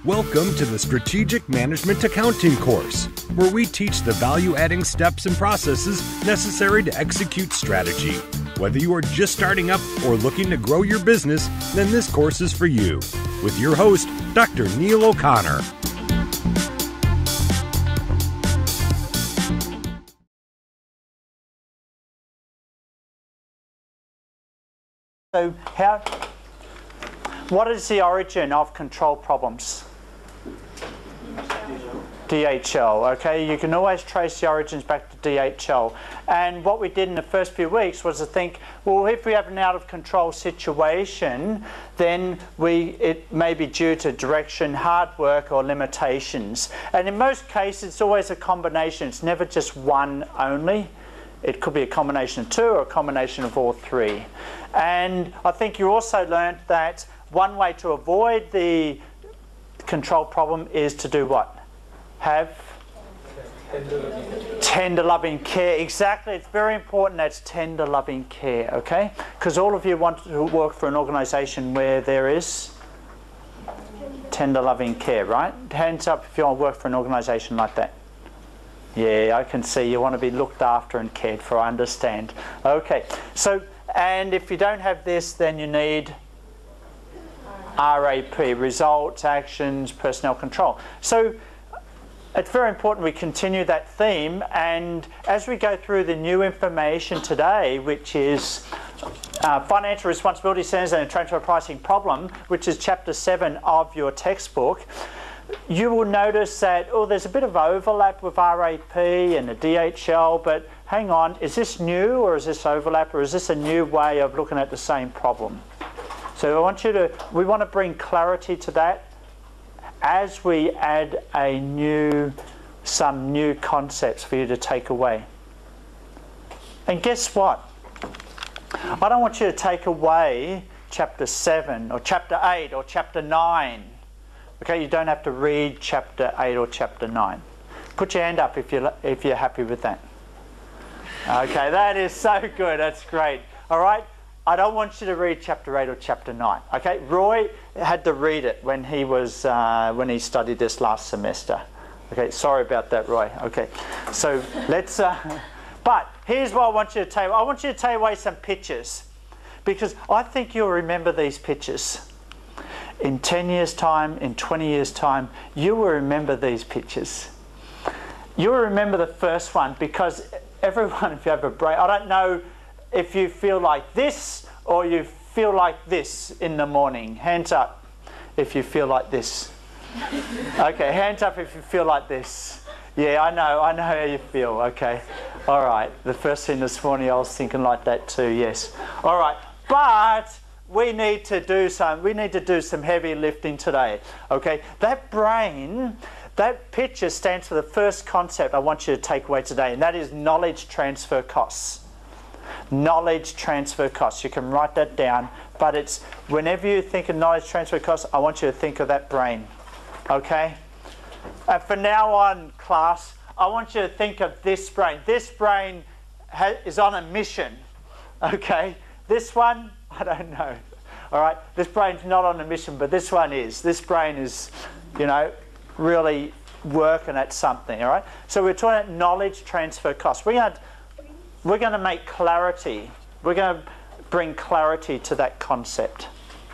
Welcome to the Strategic Management Accounting course, where we teach the value-adding steps and processes necessary to execute strategy. Whether you are just starting up or looking to grow your business, then this course is for you. With your host, Dr. Neale O'Connor. So what is the origin of control problems? DHL, okay? You can always trace the origins back to DHL. And what we did in the first few weeks was to think, well, if we have an out-of-control situation, then it may be due to direction, hard work, or limitations. And in most cases, it's always a combination. It's never just one only. It could be a combination of two or a combination of all three. And I think you also learned that one way to avoid the control problem is to do what? Have tender loving care. Exactly, it's very important that's tender loving care, okay? Because all of you want to work for an organisation where there is tender loving care, right? Hands up if you want to work for an organisation like that. Yeah, I can see you want to be looked after and cared for, I understand. Okay, so, and if you don't have this, then you need RAP, results, actions, personnel control. So it's very important we continue that theme, and as we go through the new information today, which is Financial Responsibility Centers and a Transfer Pricing Problem, which is Chapter 7 of your textbook, you will notice that, oh, there's a bit of overlap with RAP and the DHL, but hang on, is this new or is this overlap or is this a new way of looking at the same problem? So we want to bring clarity to that as we add some new concepts for you to take away. And guess what? I don't want you to take away Chapter 7 or Chapter 8 or Chapter 9. Okay, you don't have to read Chapter 8 or Chapter 9. Put your hand up if you're happy with that. Okay, that is so good. That's great. All right, I don't want you to read Chapter 8 or Chapter 9. Okay, Roy had to read it when he studied this last semester. Okay, sorry about that, Roy. Okay, so let's. But here's what I want you to take. I want you to take away some pictures, because I think you'll remember these pictures. In 10 years' time, in 20 years' time, you will remember these pictures. You will remember the first one, because everyone, if you have a brain, I don't know if you feel like this or you feel like this in the morning. Hands up if you feel like this. Okay, hands up if you feel like this. Yeah, I know how you feel. Okay, all right. The first thing this morning I was thinking like that too, yes. All right, but we need to do some heavy lifting today. Okay, that brain, that picture stands for the first concept I want you to take away today, and that is knowledge transfer costs. Knowledge transfer costs. You can write that down, but it's whenever you think of knowledge transfer costs, I want you to think of that brain. Okay? And from now on, class, I want you to think of this brain. This brain is on a mission. Okay? This one, I don't know. All right, this brain's not on a mission, but this one is. This brain is, really working at something. All right. So we're talking about knowledge transfer costs. We're going to make clarity. We're going to bring clarity to that concept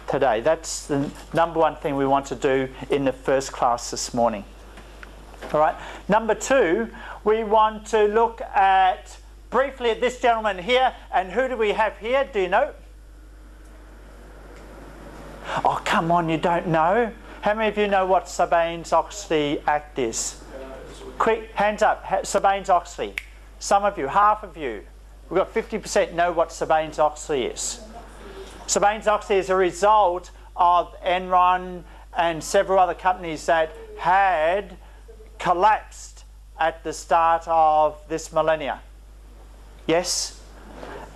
today. That's the number one thing we want to do in the first class this morning. All right. Number two, we want to look briefly at this gentleman here. And who do we have here? Do you know? Oh, come on, you don't know? How many of you know what Sarbanes-Oxley Act is? Quick, hands up, Sarbanes-Oxley. Some of you, half of you. We've got 50% know what Sarbanes-Oxley is. Sarbanes-Oxley is a result of Enron and several other companies that had collapsed at the start of this millennia. Yes?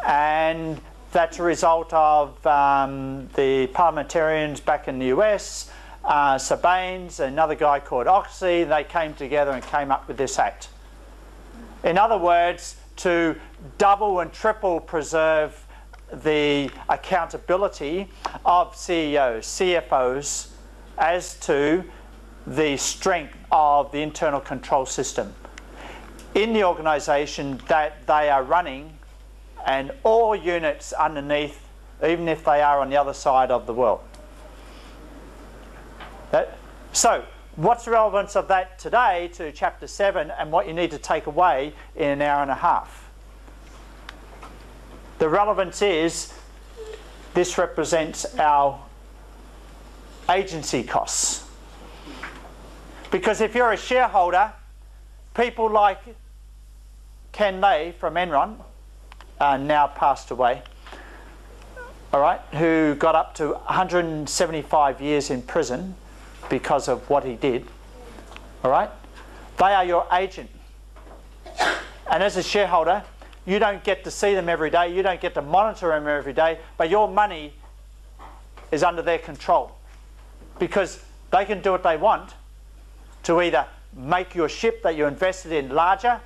And that's a result of the parliamentarians back in the US, Sarbanes, another guy called Oxley. They came together and came up with this act. In other words, to double and triple preserve the accountability of CEOs, CFOs, as to the strength of the internal control system in the organisation that they are running, and all units underneath, even if they are on the other side of the world. So, what's the relevance of that today to Chapter 7 and what you need to take away in an hour and a half? The relevance is this represents our agency costs. Because if you're a shareholder, people like Ken Lay from Enron, now passed away, all right, who got up to 175 years in prison because of what he did, all right, they are your agent. And as a shareholder, you don't get to see them every day, you don't get to monitor them every day, but your money is under their control because they can do what they want to either make your ship that you invested in larger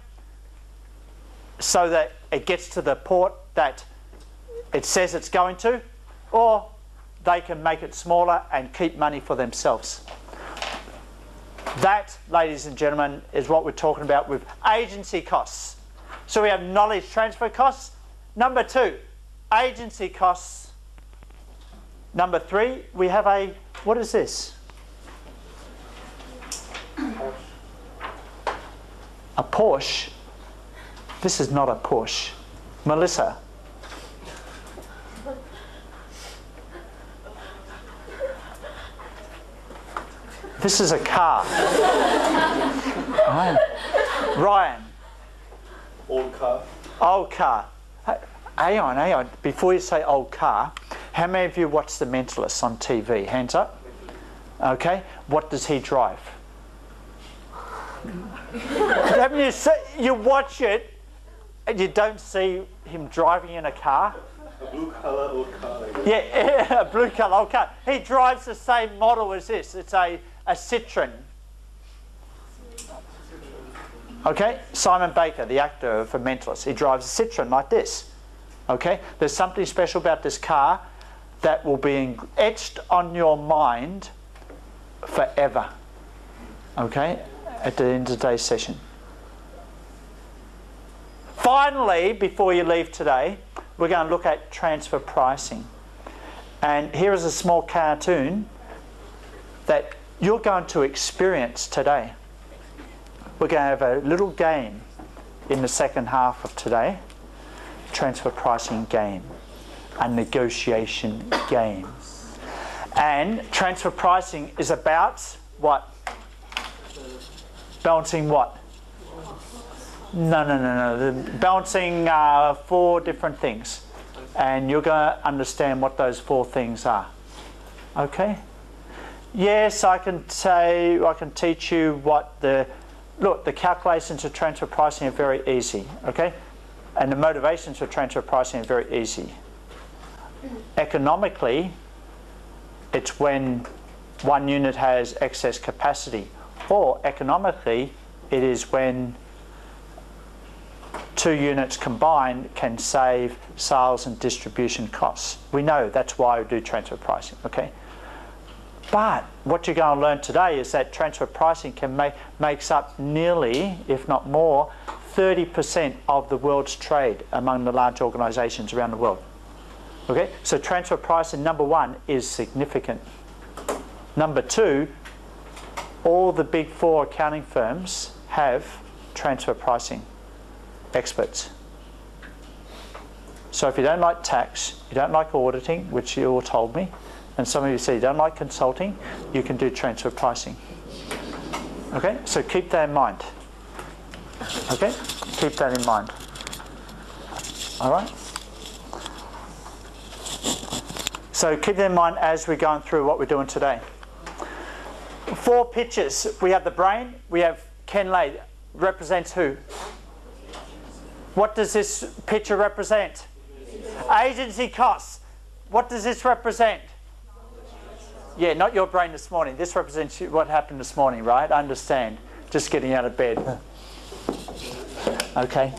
so that it gets to the port that it says it's going to, or they can make it smaller and keep money for themselves. That, ladies and gentlemen, is what we're talking about with agency costs. So we have knowledge transfer costs. Number 2, agency costs. Number 3, we have a, what is this? A Porsche. This is not a Porsche. Melissa. This is a car. Ryan. Old car. Old car. Hang on. Before you say old car, how many of you watch The Mentalist on TV? Hands up. Okay. What does he drive? Haven't you seen, you watch it and you don't see him driving in a car? A blue colour old car. Yeah, a blue colour old car. He drives the same model as this. It's a Citroen. Okay, Simon Baker, the actor for Mentalist, he drives a Citroen like this. Okay, there's something special about this car that will be etched on your mind forever. Okay, at the end of today's session. Finally, before you leave today, we're going to look at transfer pricing. And here is a small cartoon that you're going to experience today. We're going to have a little game in the second half of today. Transfer pricing game. A negotiation game. And transfer pricing is about what? Balancing what? No. Balancing 4 different things. And you're going to understand what those 4 things are. Okay? Yes, I can teach you what the calculations of transfer pricing are very easy, okay? And the motivations for transfer pricing are very easy. Economically, it's when one unit has excess capacity, or economically, it is when 2 units combined can save sales and distribution costs. We know that's why we do transfer pricing, okay? But what you're going to learn today is that transfer pricing makes up nearly, if not more, 30% of the world's trade among the large organisations around the world. Okay, so transfer pricing, number 1, is significant. Number 2, all the big 4 accounting firms have transfer pricing experts. So if you don't like tax, you don't like auditing, which you all told me, and some of you say you don't like consulting, you can do transfer pricing. Okay, so keep that in mind. Okay, keep that in mind. All right? So keep that in mind as we're going through what we're doing today. 4 pictures. We have the brain, we have Ken Lay, represents who? What does this picture represent? Agency costs. What does this represent? Yeah, not your brain this morning. This represents what happened this morning, right? I understand. Just getting out of bed. Okay,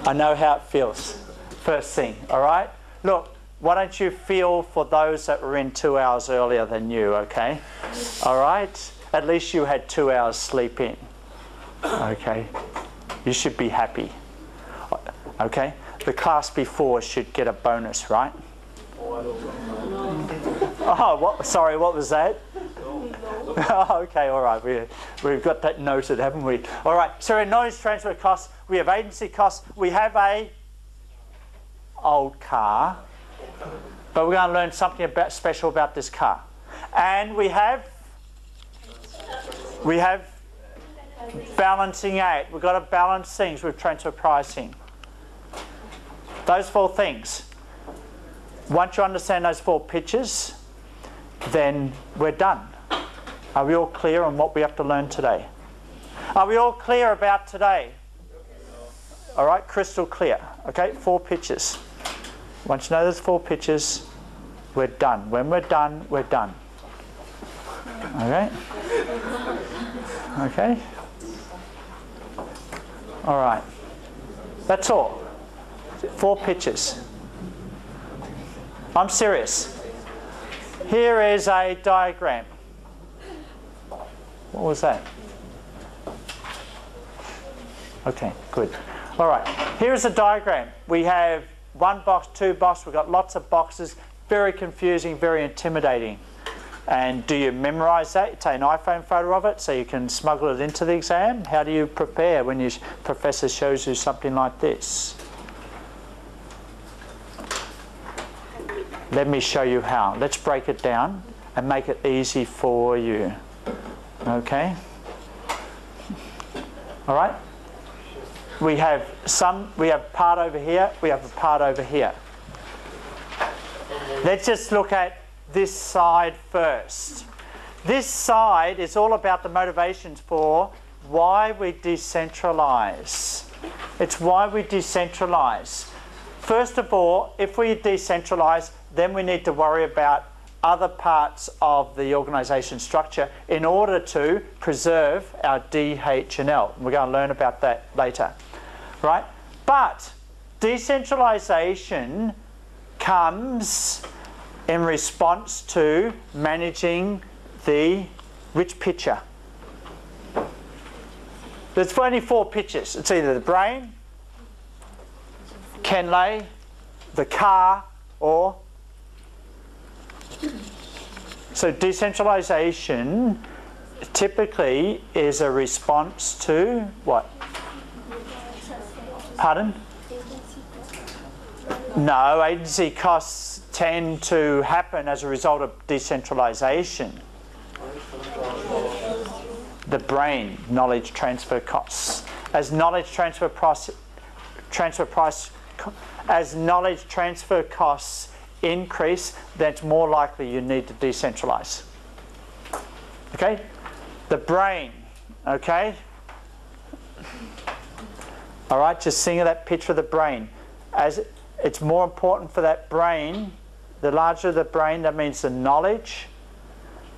I know how it feels. First thing, all right? Look, why don't you feel for those that were in 2 hours earlier than you, okay? All right? At least you had 2 hours sleep in. Okay? You should be happy. Okay? The class before should get a bonus, right? Oh, what? Sorry, what was that? Oh, okay, all right. We've got that noted, haven't we? All right, so in knowledge transfer costs, we have agency costs. We have a old car, but we're going to learn something special about this car. And we have balancing out. We've got to balance things with transfer pricing. Those 4 things. Once you understand those 4 pictures, then we're done. Are we all clear on what we have to learn today? Are we all clear about today? All right, crystal clear. Okay, 4 pictures. Once you know those 4 pictures, we're done. When we're done, we're done. Okay? Okay? All right. That's all. 4 pictures. I'm serious. Here is a diagram. What was that? Okay, good. All right, here's a diagram. We have 1 box, 2 boxes. We've got lots of boxes. Very confusing, very intimidating. And do you memorize that? You take an iPhone photo of it so you can smuggle it into the exam? How do you prepare when your professor shows you something like this? Let me show you how. Let's break it down and make it easy for you. Okay? All right? We have part over here, we have a part over here. Let's just look at this side first. This side is all about the motivations for why we decentralize. It's why we decentralize. First of all, if we decentralize, then we need to worry about other parts of the organisation structure in order to preserve our DH&L. We're going to learn about that later, right? But decentralisation comes in response to managing which picture? There's only 4 pictures. It's either the brain, Kenley, the car, or... So decentralisation typically is a response to what? Pardon? No, agency costs tend to happen as a result of decentralisation. The brain, knowledge transfer costs. As knowledge transfer costs increase, then it's more likely you need to decentralise. Okay? The brain, okay? All right, just think of that picture of the brain. As it's more important for that brain, the larger the brain, that means the knowledge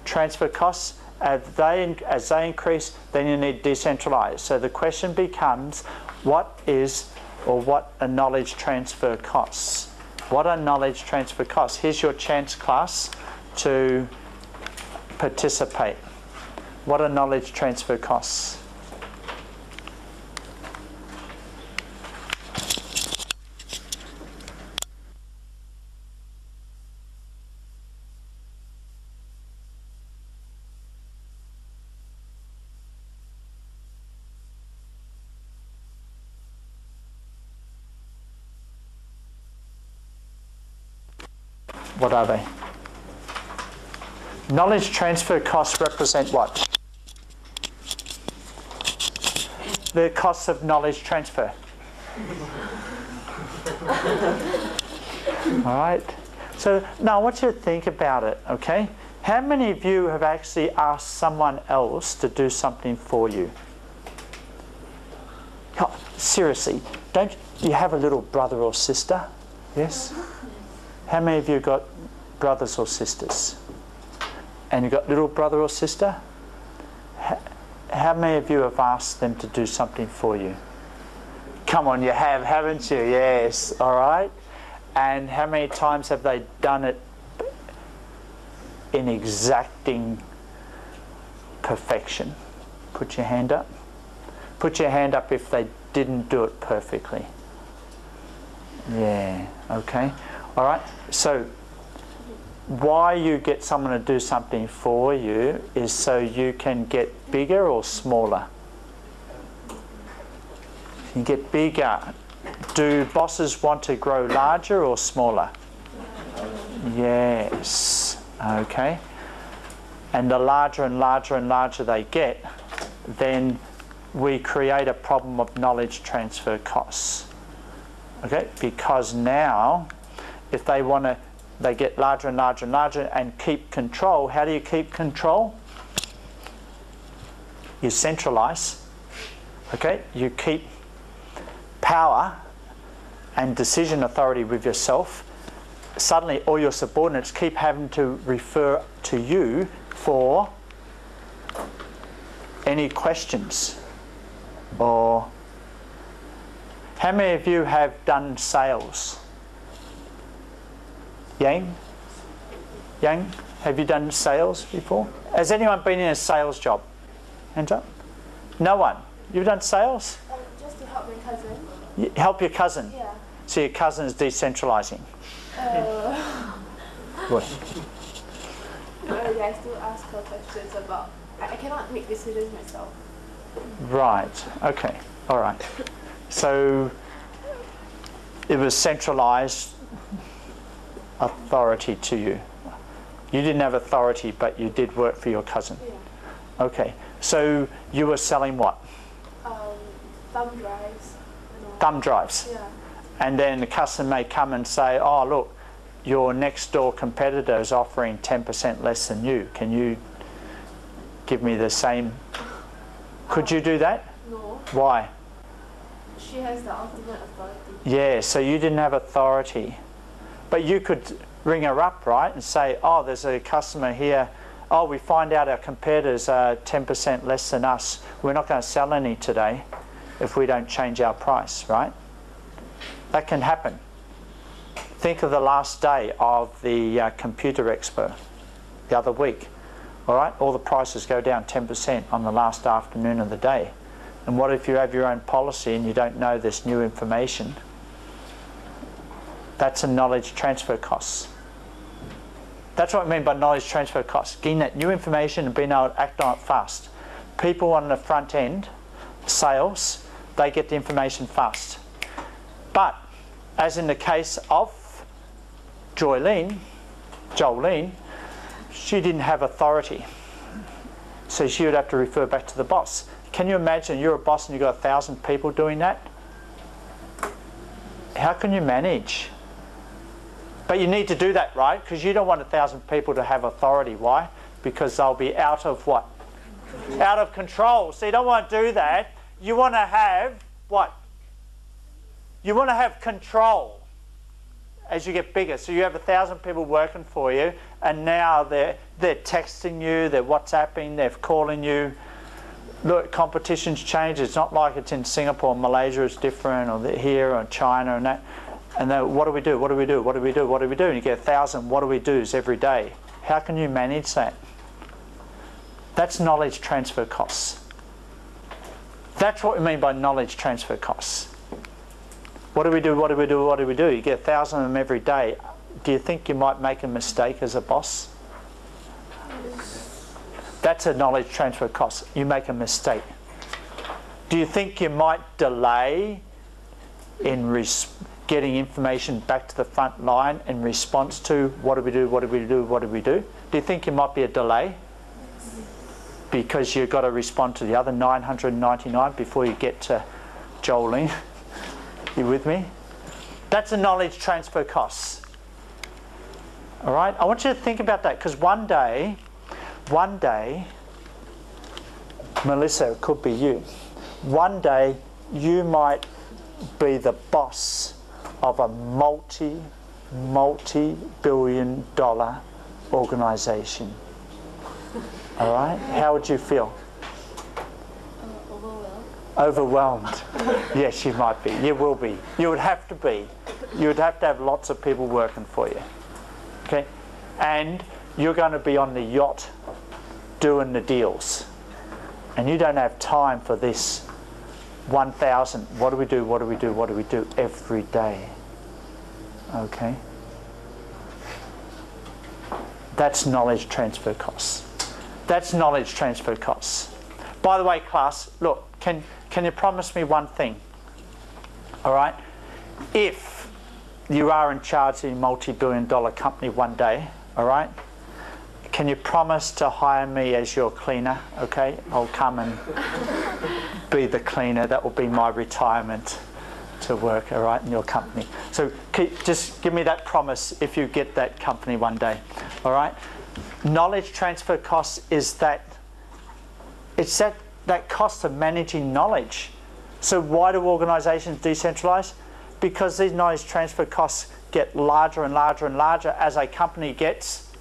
transfer costs, as they increase, then you need to decentralise. So the question becomes, what are knowledge transfer costs? What are knowledge transfer costs? Here's your chance, class, to participate. What are knowledge transfer costs? What are they? Knowledge transfer costs represent what? The costs of knowledge transfer. All right. So now I want you to think about it, okay? How many of you have actually asked someone else to do something for you? Oh, seriously, don't you have a little brother or sister? Yes? How many of you got brothers or sisters? And you got little brother or sister? How many of you have asked them to do something for you? Come on, you have, haven't you? Yes, all right. And how many times have they done it in exacting perfection? Put your hand up. Put your hand up if they didn't do it perfectly. Yeah, okay. All right, so why you get someone to do something for you is so you can get bigger or smaller. You get bigger. Do bosses want to grow larger or smaller? Yes. Okay. And the larger and larger and larger they get, then we create a problem of knowledge transfer costs. Okay? Because now, if they want to, they get larger and larger and larger and keep control. How do you keep control? You centralize. Okay? You keep power and decision authority with yourself. Suddenly all your subordinates keep having to refer to you for any questions. Or how many of you have done sales? Yang? Yang, have you done sales before? Has anyone been in a sales job? Hands up. No one. You've done sales? Just to help my cousin. Help your cousin? Yeah. So your cousin is decentralizing? What? I still ask her questions about... I cannot make decisions myself. Right. Okay. All right. So it was centralized authority to you. You didn't have authority, but you did work for your cousin. Yeah. Okay. So you were selling what? Thumb drives. Thumb drives. Yeah. And then the customer may come and say, oh, look, your next door competitor is offering 10% less than you. Can you give me the same? Could you do that? No. Why? She has the ultimate authority. Yeah, so you didn't have authority. But you could ring her up, right, and say, oh, there's a customer here. Oh, we find out our competitors are 10% less than us. We're not going to sell any today if we don't change our price, right? That can happen. Think of the last day of the Computer Expo the other week. All right, all the prices go down 10% on the last afternoon of the day. And what if you have your own policy and you don't know this new information? That's a knowledge transfer cost. That's what I mean by knowledge transfer costs. Getting that new information and being able to act on it fast. People on the front end, sales, they get the information fast. But as in the case of Jolene, she didn't have authority. So she would have to refer back to the boss. Can you imagine you're a boss and you've got 1,000 people doing that? How can you manage? But you need to do that, right? Because you don't want 1,000 people to have authority. Why? Because they'll be out of what? Out of control. So you don't want to do that. You want to have what? You want to have control as you get bigger. So you have 1,000 people working for you, and now they're texting you, they're WhatsApping, they're calling you. Look, competition's changed. It's not like it's in Singapore, Malaysia is different, or here, or China, and that. And then what do we do? What do we do? What do we do? What do we do? And you get 1,000 what do we do's every day. How can you manage that? That's knowledge transfer costs. That's what we mean by knowledge transfer costs. What do we do? What do we do? What do we do? You get 1,000 of them every day. Do you think you might make a mistake as a boss? That's a knowledge transfer cost. You make a mistake. Do you think you might delay in getting information back to the front line in response to what do we do, what do we do, what do we do? Do you think it might be a delay? Because you've got to respond to the other 999 before you get to Jolene. You with me? That's a knowledge transfer cost. All right? I want you to think about that, because one day, Melissa, it could be you. One day, you might be the boss of a multi-billion-dollar organisation. All right? How would you feel? Overwhelmed. Yes, you might be. You will be. You would have to be. You would have to have lots of people working for you. Okay? And you're going to be on the yacht doing the deals. and you don't have time for this 1,000, what do we do, what do we do, what do we do every day? Okay? That's knowledge transfer costs. That's knowledge transfer costs. By the way, class, look, can you promise me one thing? All right? If you are in charge of a multi-billion-dollar company one day, all right, can you promise to hire me as your cleaner? Okay, I'll come and be the cleaner. That will be my retirement to work, all right, in your company. So just give me that promise if you get that company one day, all right? Knowledge transfer costs is that cost of managing knowledge. So why do organisations decentralise? Because these knowledge transfer costs get larger and larger and larger as a company gets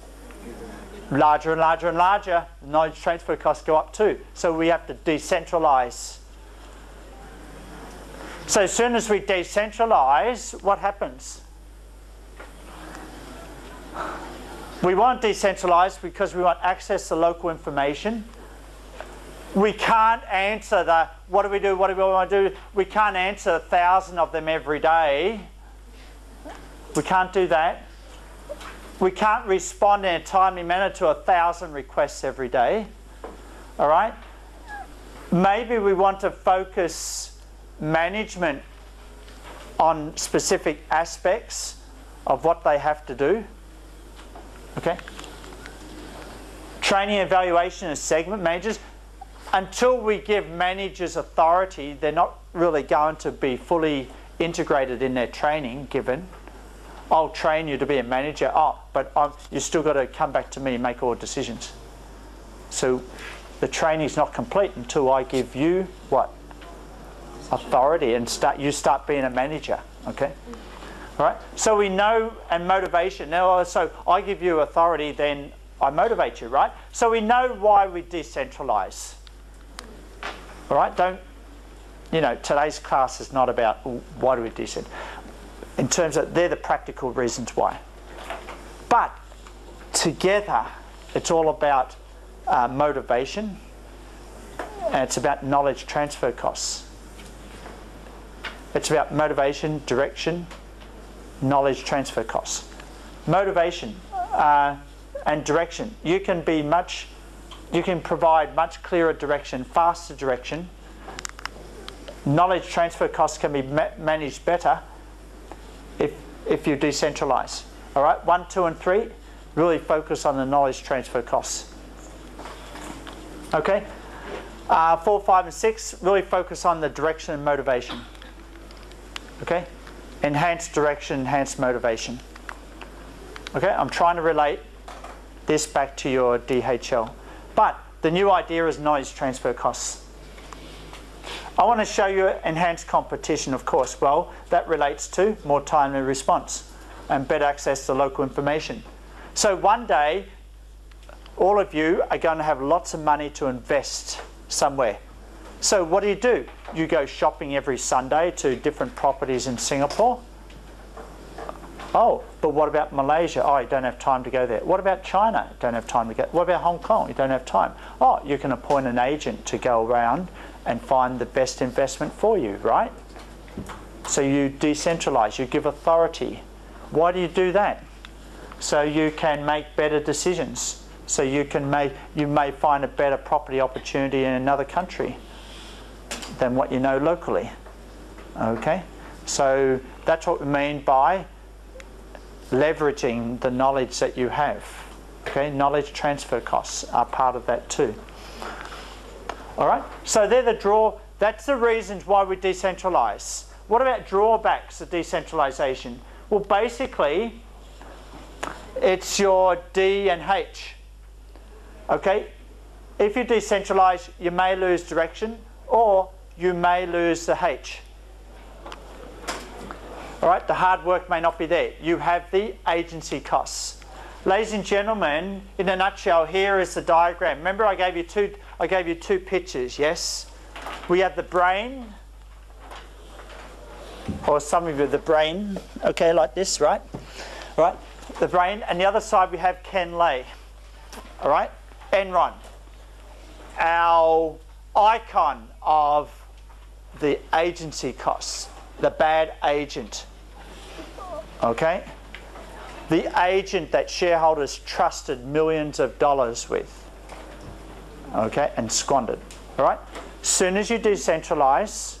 larger and larger and larger. Knowledge transfer costs go up too. So we have to decentralise. So as soon as we decentralise, what happens? We want to decentralise because we want access to local information. We can't answer the, what do we do, what do we want to do? We can't answer 1,000 of them every day. We can't do that. We can't respond in a timely manner to 1,000 requests every day. All right? Maybe we want to focus management on specific aspects of what they have to do. Okay? Training and evaluation as segment managers. Until we give managers authority, they're not really going to be fully integrated in their training given. I'll train you to be a manager. Oh, but you've still got to come back to me and make all decisions. So the training's not complete until I give you what? Authority, and you start being a manager. Okay? All right? So we know, and motivation. Now, so I give you authority, then I motivate you, right? So we know why we decentralise. All right? Don't, today's class is not about why do we decentralise. In terms of, they're the practical reasons why. But together, it's all about motivation, and it's about knowledge transfer costs. It's about motivation, direction, knowledge transfer costs. Motivation and direction. You can provide much clearer direction, faster direction. Knowledge transfer costs can be managed better if you decentralise. All right, 1, 2, and 3, really focus on the knowledge transfer costs. Okay, 4, 5, and 6, really focus on the direction and motivation. Okay, enhanced direction, enhanced motivation. Okay, I'm trying to relate this back to your DHL. But the new idea is knowledge transfer costs. I want to show you enhanced competition, of course. Well, that relates to more timely response and better access to local information. So one day, all of you are going to have lots of money to invest somewhere. So what do? You go shopping every Sunday to different properties in Singapore. Oh, but what about Malaysia? Oh, you don't have time to go there. What about China? You don't have time to go. What about Hong Kong? You don't have time. Oh, you can appoint an agent to go around and find the best investment for you, right? So you decentralise, you give authority. Why do you do that? So you can make better decisions. So you may find a better property opportunity in another country than what you know locally. Okay? So that's what we mean by leveraging the knowledge that you have. Okay? Knowledge transfer costs are part of that too. All right, so that's the reasons why we decentralise. What about drawbacks of decentralisation? Well, basically, it's your D and H. Okay, if you decentralise, you may lose direction, or you may lose the H. All right, the hard work may not be there. You have the agency costs. Ladies and gentlemen, in a nutshell, here is the diagram. Remember, I gave you two pictures, yes? We have the brain, or some of you the brain, okay, like this, right? Right, the brain, and the other side we have Ken Lay, all right? Enron, our icon of the agency costs, the bad agent. Okay? The agent that shareholders trusted millions of dollars with. Okay? And squandered. All right? As soon as you decentralize,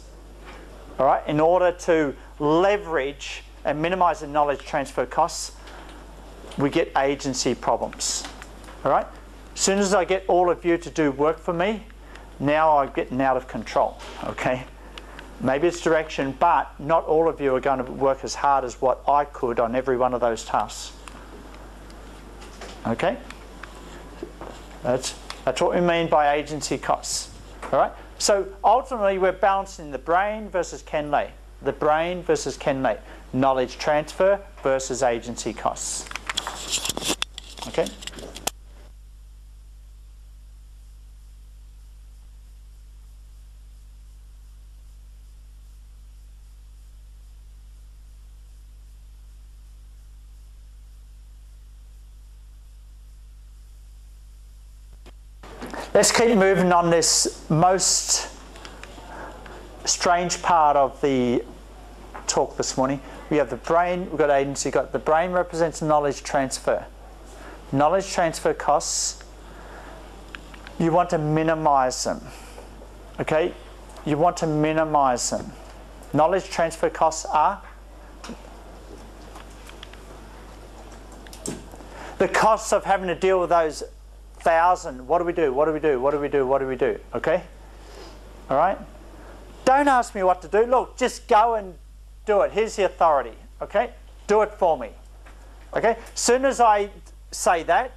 all right, in order to leverage and minimize the knowledge transfer costs, we get agency problems. All right? As soon as I get all of you to do work for me, now I'm getting out of control. Okay? Maybe it's direction, but not all of you are going to work as hard as what I could on every one of those tasks. Okay? That's what we mean by agency costs. All right? So ultimately, we're balancing the brain versus Ken Lay. The brain versus Ken Lay. Knowledge transfer versus agency costs. Okay? Let's keep moving on this most strange part of the talk this morning. We have the brain, we've got agency, got the brain represents knowledge transfer. Knowledge transfer costs, you want to minimize them. Okay? You want to minimize them. Knowledge transfer costs are the costs of having to deal with those 1,000. What do we do? What do we do? What do we do? What do we do? Okay? All right? Don't ask me what to do. Look, just go and do it. Here's the authority. Okay? Do it for me. Okay? As soon as I say that,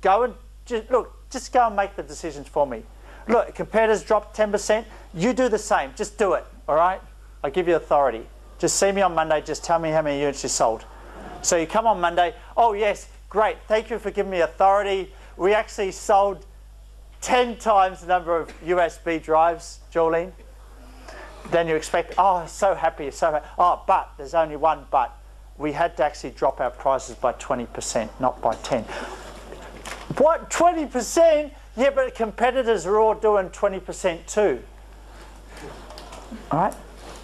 go and just go and make the decisions for me. Look, competitors dropped 10%. You do the same. Just do it. All right? I give you authority. Just see me on Monday. Just tell me how many units you sold. So you come on Monday. Oh, yes. Great. Thank you for giving me authority. We actually sold 10 times the number of USB drives, Jolene. Then you expect, oh, so happy, so happy. Oh, but there's only one but. We had to actually drop our prices by 20%, not by 10. What, 20%? Yeah, but competitors are all doing 20% too. All right?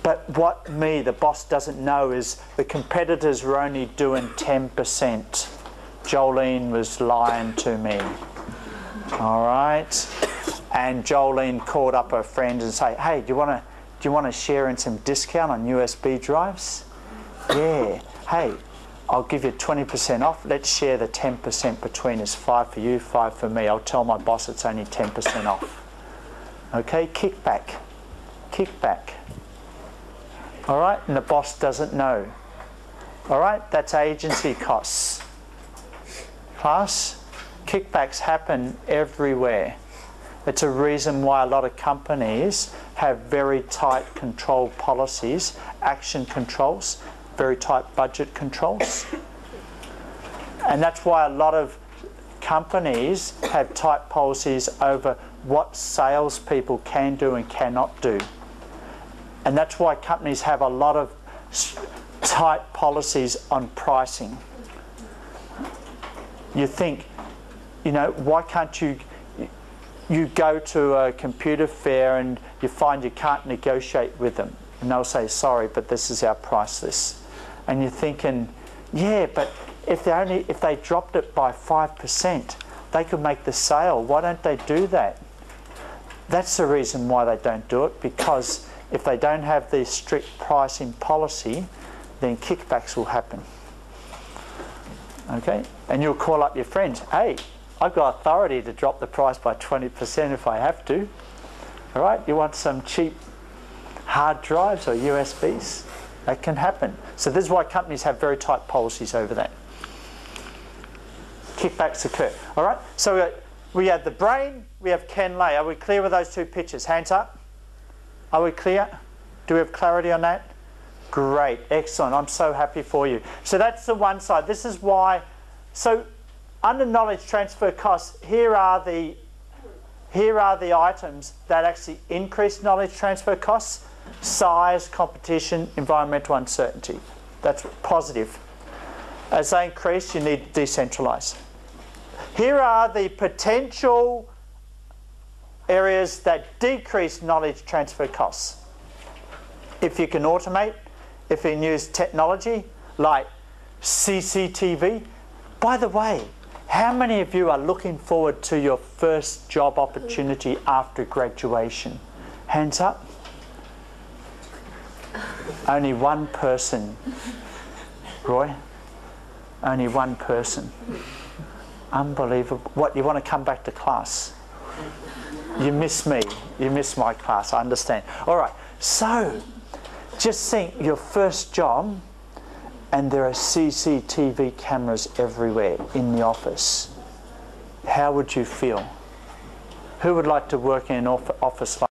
But what the boss, doesn't know is the competitors were only doing 10%. Jolene was lying to me. All right? And Jolene called up her friends and said, hey, do you want to share in some discount on USB drives? Yeah. Hey, I'll give you 20% off. Let's share the 10% between us. 5 for you, 5 for me. I'll tell my boss it's only 10% off. Okay? Kickback. Kickback. All right? And the boss doesn't know. All right? That's agency costs. Class, kickbacks happen everywhere. It's a reason why a lot of companies have very tight control policies, action controls, very tight budget controls. And that's why a lot of companies have tight policies over what salespeople can do and cannot do. And that's why companies have a lot of tight policies on pricing. You think, why can't you go to a computer fair and you find you can't negotiate with them? And they'll say, sorry, but this is our price list. And you're thinking, yeah, but if they dropped it by 5%, they could make the sale. Why don't they do that? That's the reason why they don't do it, because if they don't have the strict pricing policy, then kickbacks will happen. Okay? And you'll call up your friends, hey, I've got authority to drop the price by 20% if I have to. All right? You want some cheap hard drives or USBs? That can happen. So this is why companies have very tight policies over that. Kickbacks occur. All right? So we have the brain, we have Ken Lay. Are we clear with those two pictures? Hands up. Are we clear? Do we have clarity on that? Great, excellent. I'm so happy for you. So that's the one side. This is why. So under knowledge transfer costs, here are the items that actually increase knowledge transfer costs: size, competition, environmental uncertainty. That's positive. As they increase, you need to decentralize. Here are the potential areas that decrease knowledge transfer costs. If you can automate, if you can use technology like CCTV. By the way, how many of you are looking forward to your first job opportunity after graduation? Hands up. Only one person. Roy? Only one person. Unbelievable. What, you want to come back to class? You miss me. You miss my class. I understand. All right. So, just think your first job, and there are CCTV cameras everywhere in the office. How would you feel? Who would like to work in an office like